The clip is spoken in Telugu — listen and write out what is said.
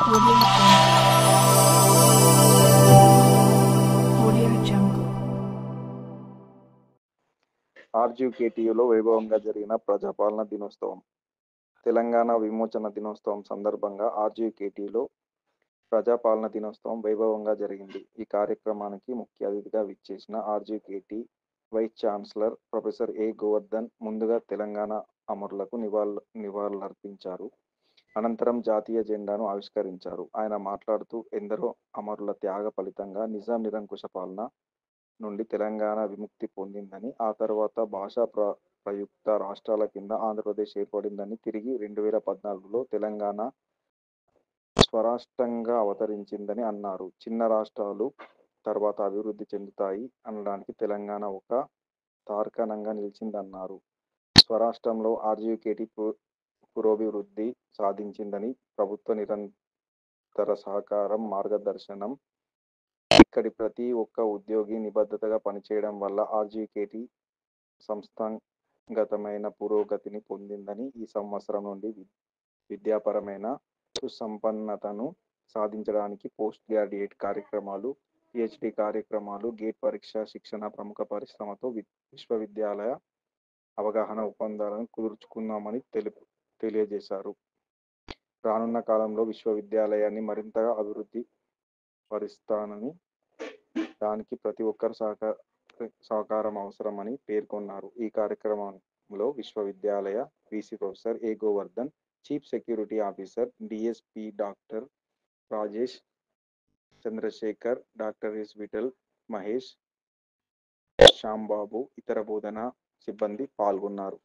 Audio Jungle. ఆర్జీకేటీయూలో వైభవంగా జరిగిన ప్రజాపాలన దినోత్సవం. తెలంగాణ విమోచన దినోత్సవం సందర్భంగా ఆర్జీకేటీలో ప్రజాపాలన దినోత్సవం వైభవంగా జరిగింది. ఈ కార్యక్రమానికి ముఖ్య అతిథిగా విచ్చేసిన RGKT vice chancellor professor A Govardhan ముందుగా తెలంగాణ అమరులకు నివాళులర్పించారు. అనంతరం జాతీయ జెండాను ఆవిష్కరించారు. ఆయన మాట్లాడుతూ ఎందరో అమరుల త్యాగ ఫలితంగా నిజాం నిరంకుశ పాలన నుండి తెలంగాణ విముక్తి పొందిందని, ఆ తర్వాత భాషా ప్రయుక్త రాష్ట్రాల కింద ఆంధ్రప్రదేశ్ ఏర్పడిందని, తిరిగి 2014లో తెలంగాణ స్వరాష్ట్రంగా అవతరించిందని అన్నారు. చిన్న రాష్ట్రాలు తర్వాత అభివృద్ధి చెందుతాయి అనడానికి తెలంగాణ ఒక తార్కాణంగా నిలిచిందన్నారు. స్వరాష్ట్రంలో ఆర్జీకేటీ పురోభివృద్ధి సాధించిందని, ప్రభుత్వ నిరంతర సహకారం, మార్గదర్శనం, ఇక్కడి ప్రతి ఒక్క ఉద్యోగి నిబద్ధతగా పనిచేయడం వల్ల ఆర్జీకేటీ సంస్థాగతమైన పురోగతిని పొందిందని, ఈ సంవత్సరం నుండి విద్యాపరమైన సుసంపన్నతను సాధించడానికి పోస్ట్ గ్రాడ్యుయేట్ కార్యక్రమాలు, పిహెచ్డి కార్యక్రమాలు, గేట్ పరీక్ష, శిక్షణ, ప్రముఖ పరిశ్రమతో విశ్వవిద్యాలయ అవగాహన ఒప్పందాలను కుదుర్చుకున్నామని తెలియజేశారు. రానున్న కాలంలో విశ్వవిద్యాలయాన్ని మరింతగా అభివృద్ధి పరుస్తానని, దానికి ప్రతి ఒక్కరి సహకారం అవసరమని పేర్కొన్నారు. ఈ కార్యక్రమంలో విశ్వవిద్యాలయ VC professor A Govardhan, chief security officer DSP doctor Rajesh Chandrashekar, doctor S Vittal, Mahesh, Shyambabu, ఇతర బోధనా సిబ్బంది పాల్గొన్నారు.